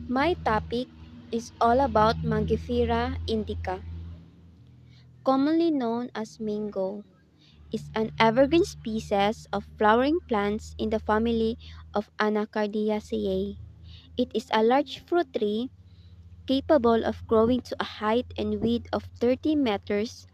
My topic is all about Mangifera indica, commonly known as mango. Is an evergreen species of flowering plants in the family of Anacardiaceae. It is a large fruit tree capable of growing to a height and width of 30 meters.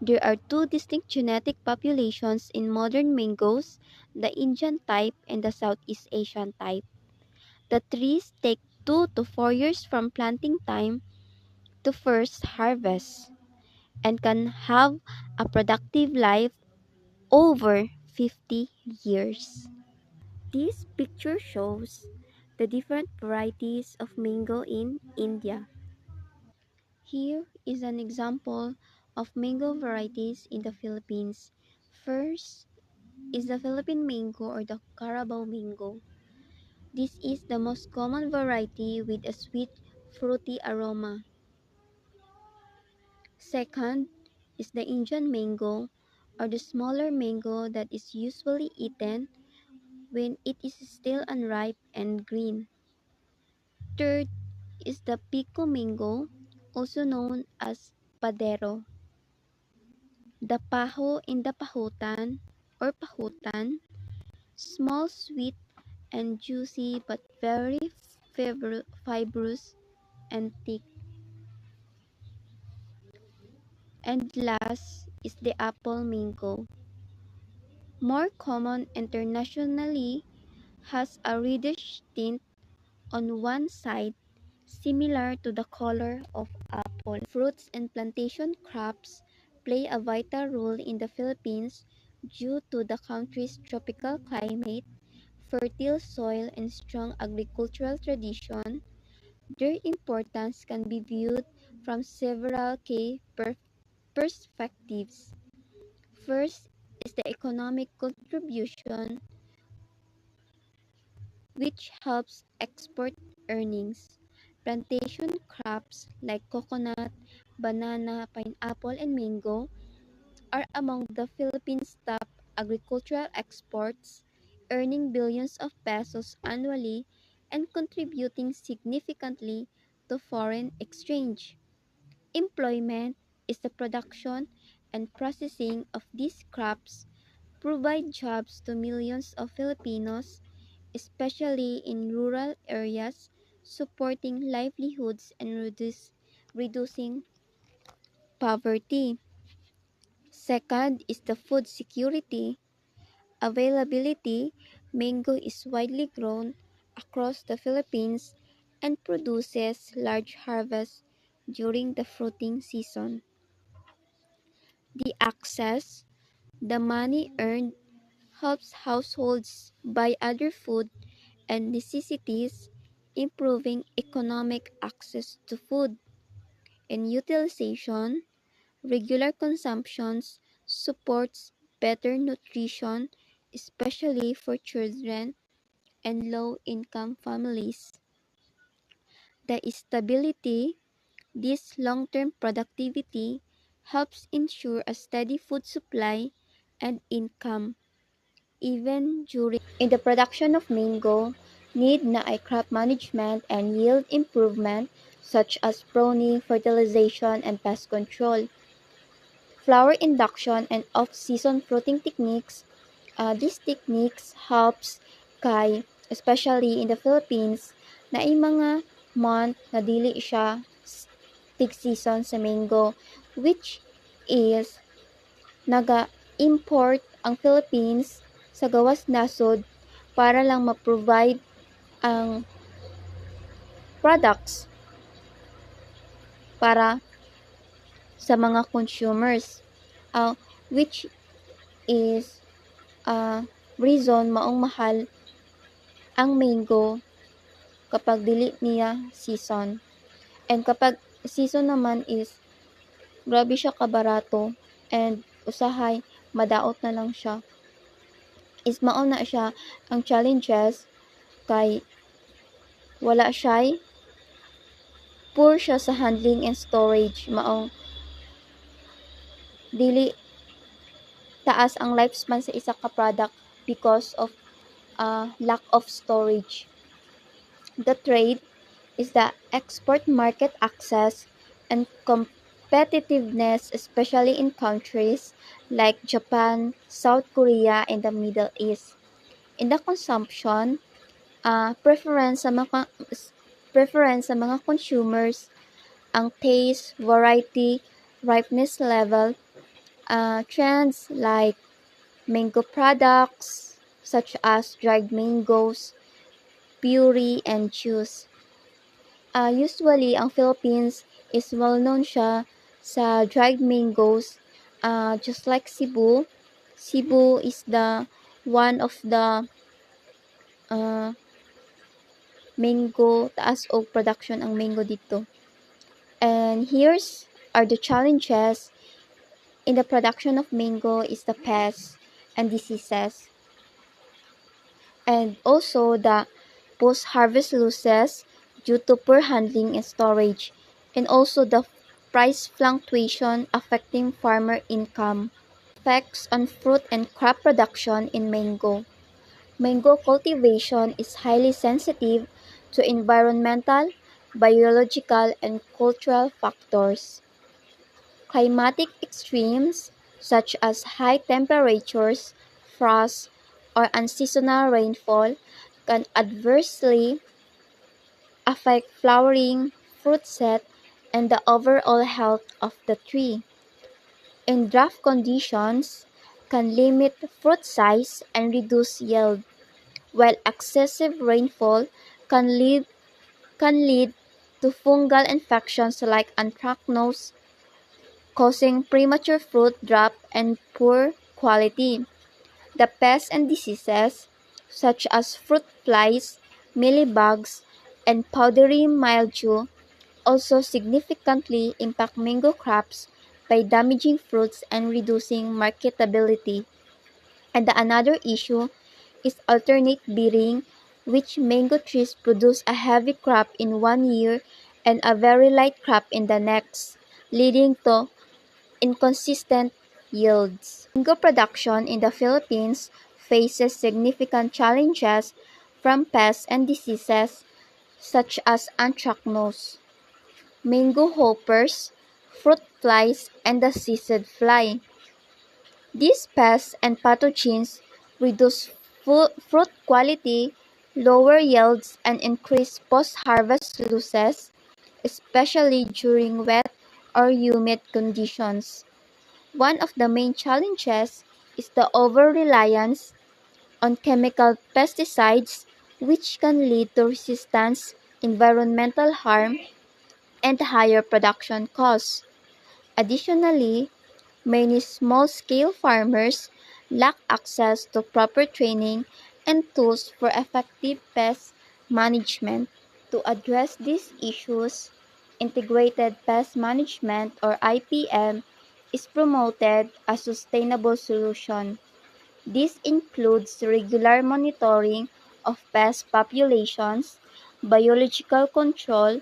There are two distinct genetic populations in modern mangoes, the Indian type and the Southeast Asian type. The trees take 2 to 4 years from planting time to first harvest and can have a productive life over 50 years. This picture shows the different varieties of mango in India. Here is an example of mango varieties in the Philippines. First is the Philippine mango or the Carabao mango. This is the most common variety with a sweet, fruity aroma. Second is the Indian mango or the smaller mango that is usually eaten when it is still unripe and green. Third is the Pico mango, also known as Padero. The Paho in the Pahutan or Pahutan, small, sweet, and juicy but very fibrous and thick. And last is the apple mango. More common internationally, has a reddish tint on one side similar to the color of apple. Fruits and plantation crops play a vital role in the Philippines due to the country's tropical climate, fertile soil, and strong agricultural tradition. Their importance can be viewed from several key perspectives. First is the economic contribution, which helps export earnings. Plantation crops like coconut, banana, pineapple, and mango are among the Philippines' top agricultural exports, earning billions of pesos annually and contributing significantly to foreign exchange. Employment is the production and processing of these crops provide jobs to millions of Filipinos, especially in rural areas, supporting livelihoods and reducing poverty. Second is the food security. Availability. Mango is widely grown across the Philippines and produces large harvests during the fruiting season. The access. The money earned helps households buy other food and necessities, improving economic access to food. And utilization, regular consumptions supports better nutrition, especially for children and low-income families. The stability, this long-term productivity helps ensure a steady food supply and income even during in the production of mango need na ay crop management and yield improvement such as pruning, fertilization, and pest control. Flower induction and off-season fruiting techniques. These techniques helps kay, especially in the Philippines, na ay mga month na dili siya tig-season sa mango, which is naga-import ang Philippines sa gawas nasod para lang ma-provide ang products para sa mga consumers, which is reason maong mahal ang mango kapag dili niya season. And kapag season naman is grabe siya kabarato and usahay madaot na lang siya. Is mao na siya ang challenges kay wala siya poor siya sa handling and storage maong dili taas ang lifespan sa isa ka product because of lack of storage. The trade, is the export market access and competitiveness, especially in countries like Japan, South Korea, and the Middle East. In the consumption, preference sa mga consumers, ang taste, variety, ripeness level, trends like mango products such as dried mangoes, puree, and juice. Usually, ang Philippines is well known siya sa dried mangoes, just like Cebu. Cebu is the one of the uh, mango, taas og production ang mango dito. And here's are the challenges in the production of mango is the pests and diseases. And also the post-harvest losses due to poor handling and storage. And also the price fluctuation affecting farmer income. Effects on fruit and crop production in mango. Mango cultivation is highly sensitive to environmental, biological, and cultural factors. Climatic extremes such as high temperatures, frost, or unseasonal rainfall can adversely affect flowering, fruit set, and the overall health of the tree. In drought conditions, can limit fruit size and reduce yield, while excessive rainfall can lead can lead to fungal infections like anthracnose, causing premature fruit drop and poor quality. The pests and diseases, such as fruit flies, mealybugs, and powdery mildew, also significantly impact mango crops by damaging fruits and reducing marketability. And another issue is alternate bearing, which mango trees produce a heavy crop in one year and a very light crop in the next, leading to inconsistent yields. Mango production in the Philippines faces significant challenges from pests and diseases such as anthracnose, mango hoppers, fruit flies, and the seed fly. These pests and pathogens reduce fruit quality, lower yields, and increase post-harvest losses, especially during wet or humid conditions. One of the main challenges is the over-reliance on chemical pesticides, which can lead to resistance, environmental harm, and higher production costs. Additionally, many small-scale farmers lack access to proper training and tools for effective pest management. To address these issues, integrated pest management or IPM is promoted as a sustainable solution. This includes regular monitoring of pest populations, biological control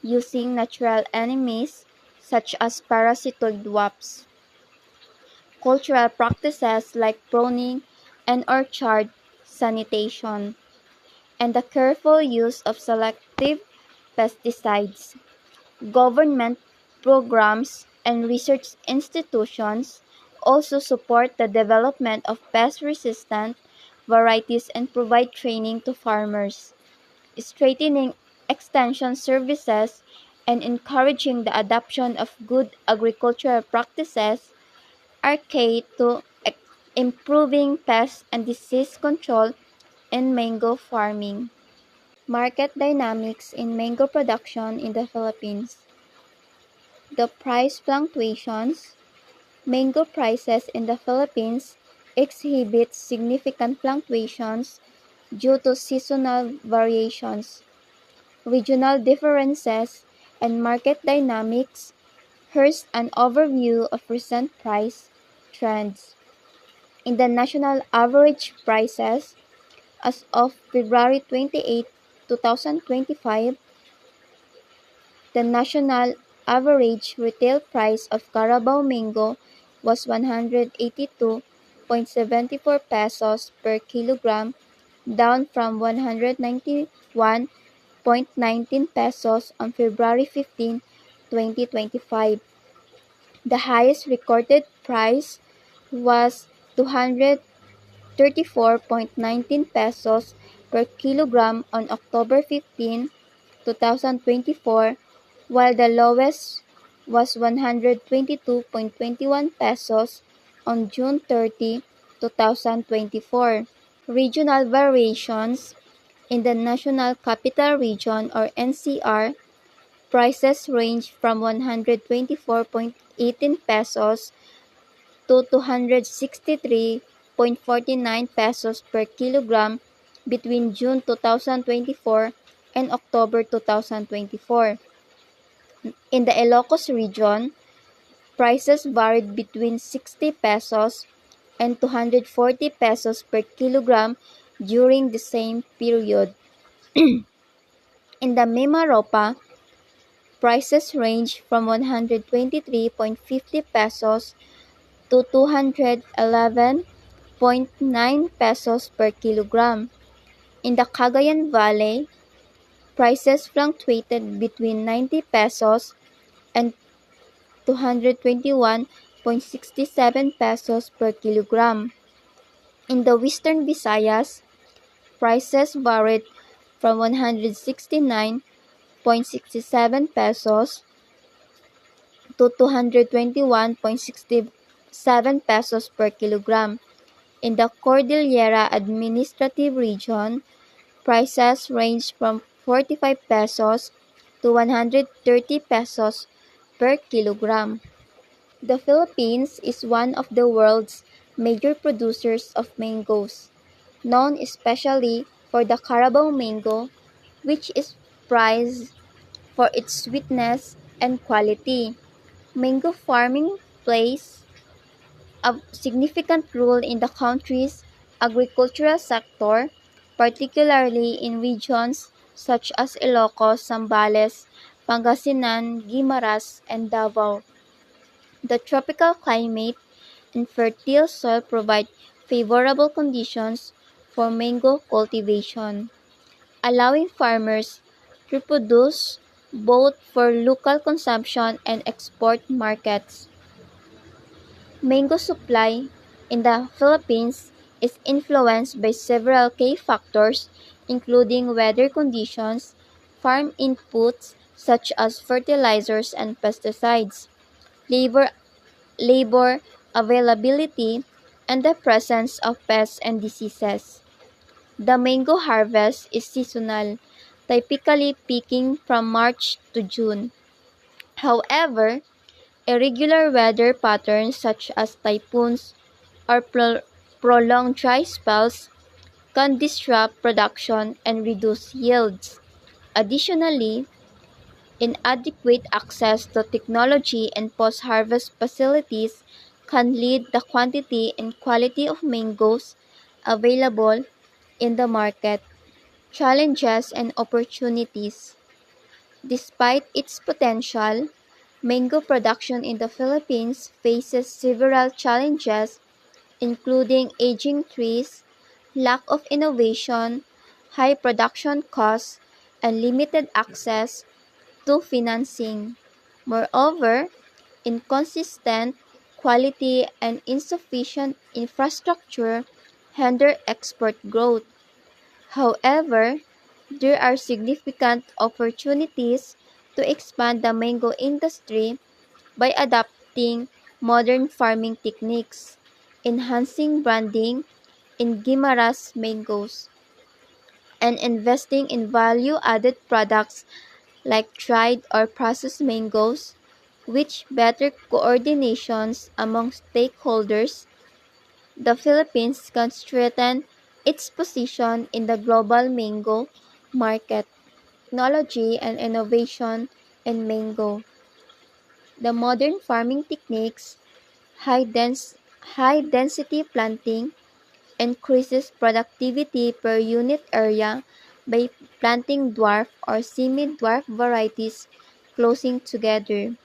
using natural enemies such as parasitoid wasps, cultural practices like pruning and orchard sanitation, and the careful use of selective pesticides. Government programs and research institutions also support the development of pest-resistant varieties and provide training to farmers, strengthening extension services and encouraging the adoption of good agricultural practices are key to improving pest and disease control in mango farming. Market dynamics in mango production in the Philippines. The price fluctuations. Mango prices in the Philippines exhibit significant fluctuations due to seasonal variations, regional differences, and market dynamics. Here's an overview of recent price trends. In the national average prices, as of February 28, 2025, the national average retail price of Carabao mango was 182.74 pesos per kilogram, down from 191 200.19 pesos on February 15, 2025. The highest recorded price was 234.19 pesos per kilogram on October 15, 2024, while the lowest was 122.21 pesos on June 30, 2024. Regional variations in the National Capital Region or NCR, prices range from 124.18 pesos to 263.49 pesos per kilogram between June 2024 and October 2024. In the Ilocos region, prices varied between 60 pesos and 240 pesos per kilogram during the same period. In the Mimaropa, prices range from 123.50 pesos to 211.9 pesos per kilogram. In the Cagayan Valley, prices fluctuated between 90 pesos and 221.67 pesos per kilogram. In the Western Visayas, prices varied from 169.67 pesos to 221.67 pesos per kilogram. In the Cordillera Administrative Region, prices range from 45 pesos to 130 pesos per kilogram. The Philippines is one of the world's major producers of mangoes, known especially for the Carabao mango, which is prized for its sweetness and quality. Mango farming plays a significant role in the country's agricultural sector, particularly in regions such as Ilocos, Zambales, Pangasinan, Guimaras, and Davao. The tropical climate and fertile soil provide favorable conditions for mango cultivation, allowing farmers to produce both for local consumption and export markets. Mango supply in the Philippines is influenced by several key factors, including weather conditions, farm inputs such as fertilizers and pesticides, labor labor availability, and the presence of pests and diseases. The mango harvest is seasonal, typically peaking from March to June. However, irregular weather patterns such as typhoons or prolonged dry spells can disrupt production and reduce yields. Additionally, inadequate access to technology and post-harvest facilities can lead the quantity and quality of mangoes available in the market. Challenges and opportunities. Despite its potential, mango production in the Philippines faces several challenges, including aging trees, lack of innovation, high production costs, and limited access to financing. Moreover, inconsistent quality and insufficient infrastructure hinder export growth. However, there are significant opportunities to expand the mango industry by adopting modern farming techniques, enhancing branding in Guimaras mangoes, and investing in value-added products like dried or processed mangoes, with better coordinations among stakeholders. The Philippines can strengthen its position in the global mango market. Technology and innovation in mango. The modern farming techniques, high density planting, increases productivity per unit area by planting dwarf or semi-dwarf varieties closing together.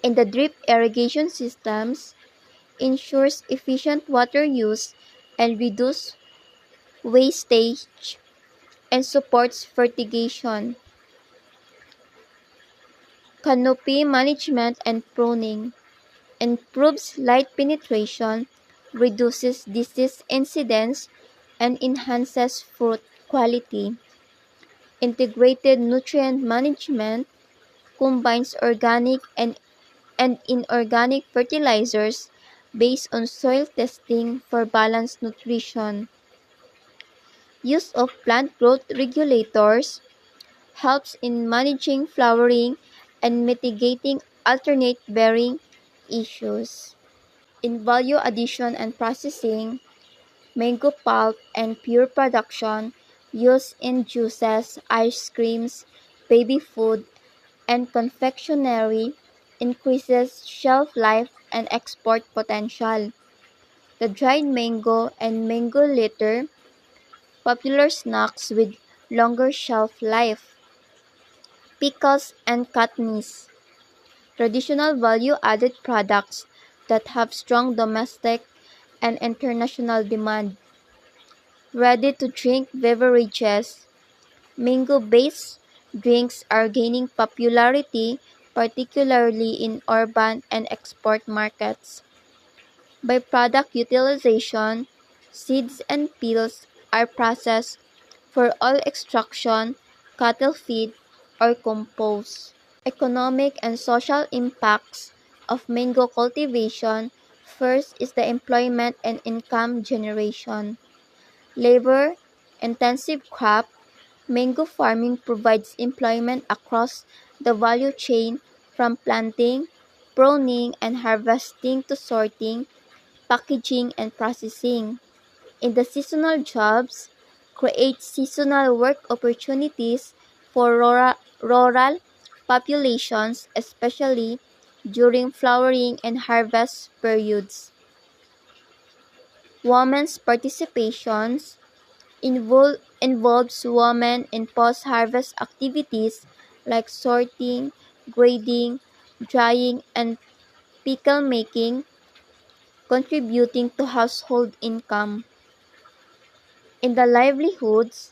In the drip irrigation systems, ensures efficient water use and reduce wastage and supports fertigation, canopy management and pruning, improves light penetration, reduces disease incidence, and enhances fruit quality. Integrated nutrient management combines organic and inorganic fertilizers based on soil testing for balanced nutrition. Use of plant growth regulators helps in managing flowering and mitigating alternate bearing issues. In value addition and processing, mango pulp and pure production used in juices, ice creams, baby food, and confectionery increases shelf life and export potential. The dried mango and mango litter, popular snacks with longer shelf life. Pickles and chutneys, traditional value-added products that have strong domestic and international demand. Ready-to-drink beverages, mango-based drinks are gaining popularity, particularly in urban and export markets. By-product utilization, seeds and peels are processed for oil extraction, cattle feed, or compost. Economic and social impacts of mango cultivation. First is the employment and income generation. Labor-intensive crop, mango farming provides employment across the value chain from planting, pruning, and harvesting to sorting, packaging, and processing. In the seasonal jobs, create seasonal work opportunities for rural populations, especially during flowering and harvest periods. Women's participations involves women in post-harvest activities like sorting, grading, drying, and pickle making, contributing to household income. In the livelihoods,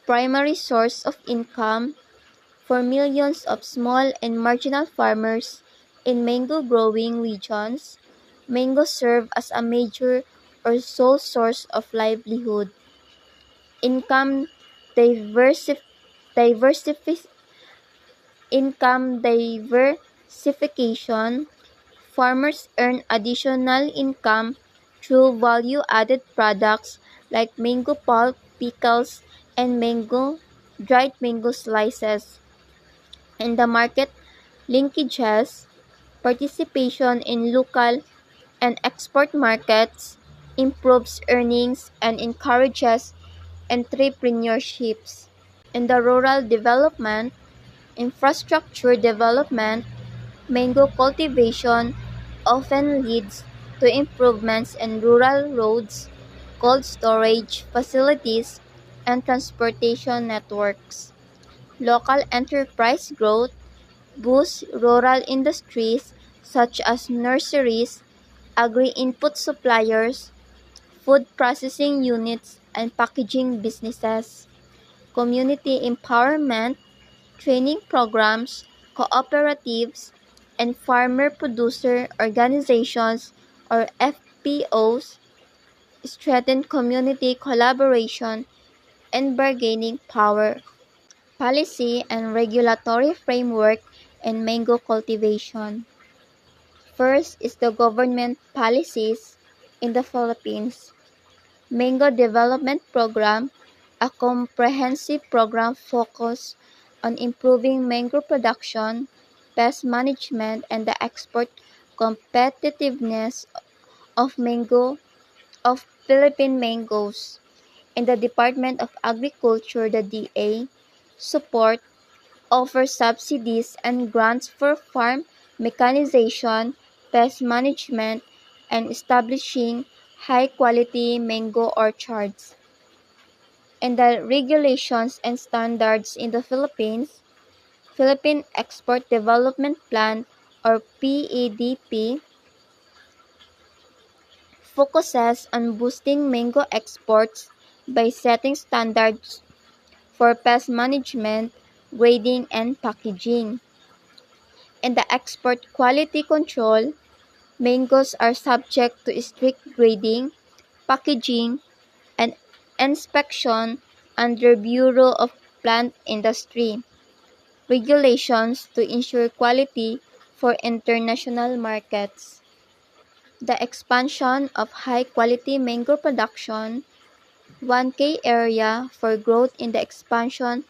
primary source of income for millions of small and marginal farmers in mango-growing regions, mango serve as a major or sole source of livelihood. Income diversif- diversifi- Income diversification. Farmers earn additional income through value-added products like mango pulp, pickles, and dried mango slices. In the market linkages, participation in local and export markets improves earnings and encourages entrepreneurships. In the rural development, infrastructure development, mango cultivation often leads to improvements in rural roads, cold storage facilities, and transportation networks. Local enterprise growth boosts rural industries such as nurseries, agri-input suppliers, food processing units, and packaging businesses. Community empowerment, training programs, cooperatives, and farmer-producer organizations or FPOs strengthen community collaboration and bargaining power. Policy and regulatory framework in mango cultivation. First is the government policies in the Philippines. Mango Development Program, a comprehensive program focused on improving mango production, pest management, and the export competitiveness of Philippine mangoes. In the Department of Agriculture, the DA, support offers subsidies and grants for farm mechanization, pest management, and establishing high-quality mango orchards. And the regulations and standards in the Philippines, Philippine Export Development Plan or PEDP focuses on boosting mango exports by setting standards for pest management, grading, and packaging. In the export quality control, mangoes are subject to strict grading, packaging, and inspection under Bureau of Plant Industry regulations to ensure quality for international markets. The expansion of high-quality mango production, 1K area for growth in the expansion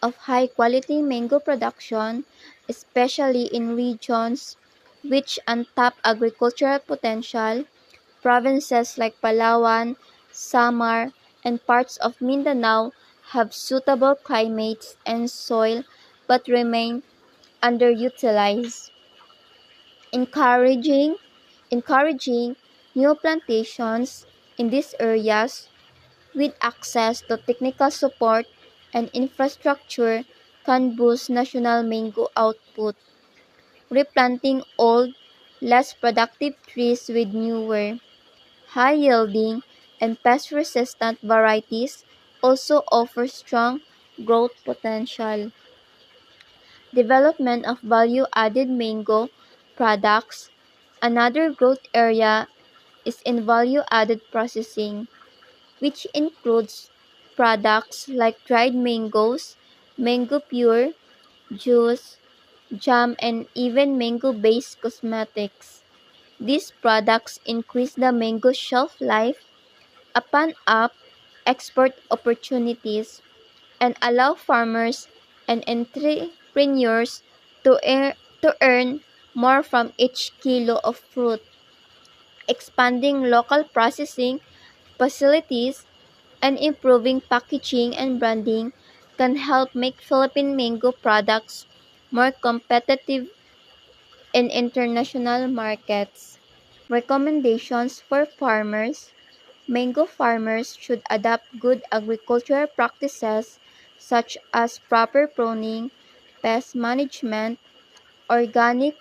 of high-quality mango production, especially in regions which untap agricultural potential. Provinces like Palawan, Samar, and parts of Mindanao have suitable climates and soil but remain underutilized. Encouraging encouraging new plantations in these areas with access to technical support and infrastructure can boost national mango output. Replanting old, less productive trees with newer, high-yielding, and pest-resistant varieties also offer strong growth potential. Development of value-added mango products. Another growth area is in value-added processing, which includes products like dried mangoes, mango pure, juice, jam, and even mango-based cosmetics. These products increase the mango shelf life, open up export opportunities, and allow farmers and entrepreneurs to earn more from each kilo of fruit. Expanding local processing facilities and improving packaging and branding can help make Philippine mango products more competitive in international markets. Recommendations for farmers. Mango farmers should adopt good agricultural practices such as proper pruning, pest management, organic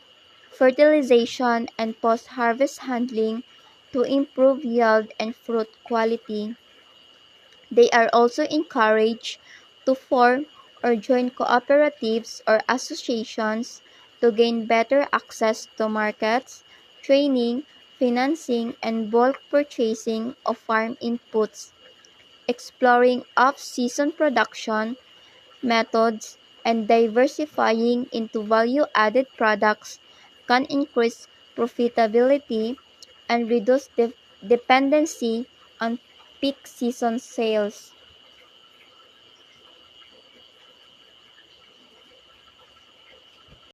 fertilization, and post-harvest handling to improve yield and fruit quality. They are also encouraged to form or join cooperatives or associations to gain better access to markets, training, financing, and bulk purchasing of farm inputs. Exploring off-season production methods and diversifying into value-added products can increase profitability and reduce dependency on peak season sales.